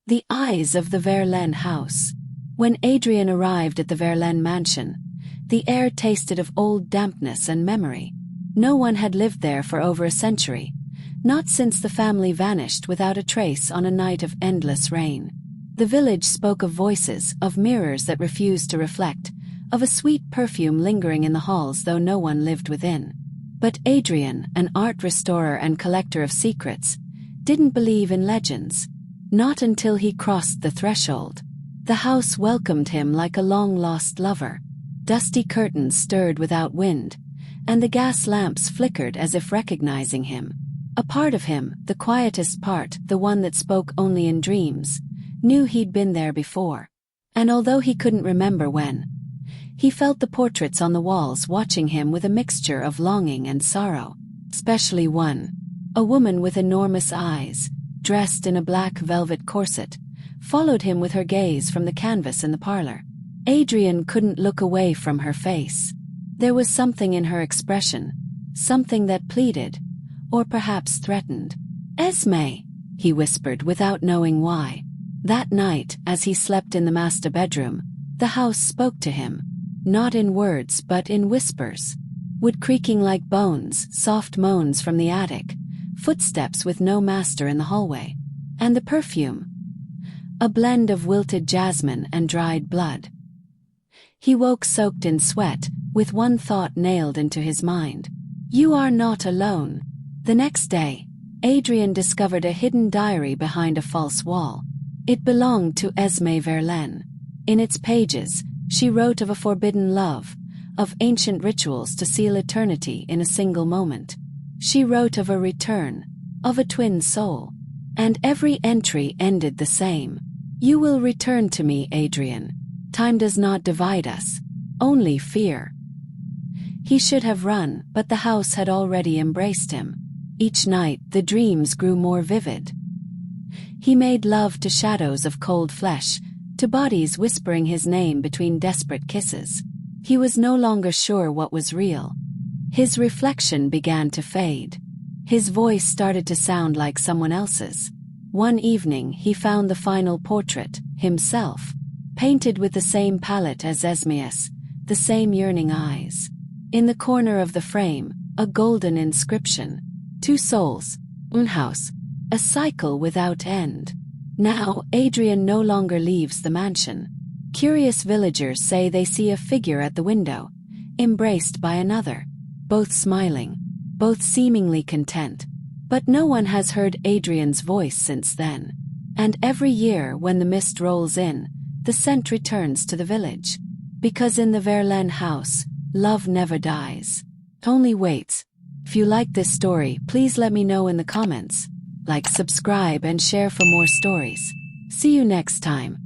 The eyes of the Verlaine house. When Adrien arrived at the Verlaine mansion, the air tasted of old dampness and memory. No one had lived there for over a century, not since the family vanished without a trace on a night of endless rain. The village spoke of voices, of mirrors that refused to reflect, of a sweet perfume lingering in the halls though no one lived within. But Adrien, an art restorer and collector of secrets, didn't believe in legends. Not until he crossed the threshold. The house welcomed him like a long-lost lover. Dusty curtains stirred without wind, and the gas lamps flickered as if recognizing him. A part of him, the quietest part, the one that spoke only in dreams, knew he'd been there before. And although he couldn't remember when, he felt the portraits on the walls watching him with a mixture of longing and sorrow. Especially one. A woman with enormous eyes, dressed in a black velvet corset, followed him with her gaze from the canvas in the parlor. Adrien couldn't look away from her face. There was something in her expression, something that pleaded, or perhaps threatened. "Esme," he whispered without knowing why. That night, as he slept in the master bedroom, the house spoke to him. Not in words but in whispers. Wood creaking like bones, soft moans from the attic, footsteps with no master in the hallway. And the perfume. A blend of wilted jasmine and dried blood. He woke soaked in sweat, with one thought nailed into his mind. You are not alone. The next day, Adrien discovered a hidden diary behind a false wall. It belonged to Esme Verlaine. In its pages, she wrote of a forbidden love, of ancient rituals to seal eternity in a single moment. She wrote of a return, of a twin soul. And every entry ended the same. You will return to me, Adrien. Time does not divide us, only fear. He should have run, but the house had already embraced him. Each night, the dreams grew more vivid. He made love to shadows of cold flesh, to bodies whispering his name between desperate kisses. He was no longer sure what was real. His reflection began to fade. His voice started to sound like someone else's. One evening he found the final portrait, himself, painted with the same palette as Esme's, the same yearning eyes. In the corner of the frame, a golden inscription. 2 souls, un house, a cycle without end. Now, Adrien no longer leaves the mansion. Curious villagers say they see a figure at the window, embraced by another, both smiling, both seemingly content. But no one has heard Adrien's voice since then. And every year when the mist rolls in, the scent returns to the village. Because in the Verlaine house, love never dies. Only waits. If you like this story, please let me know in the comments. Like, subscribe and share for more stories. See you next time.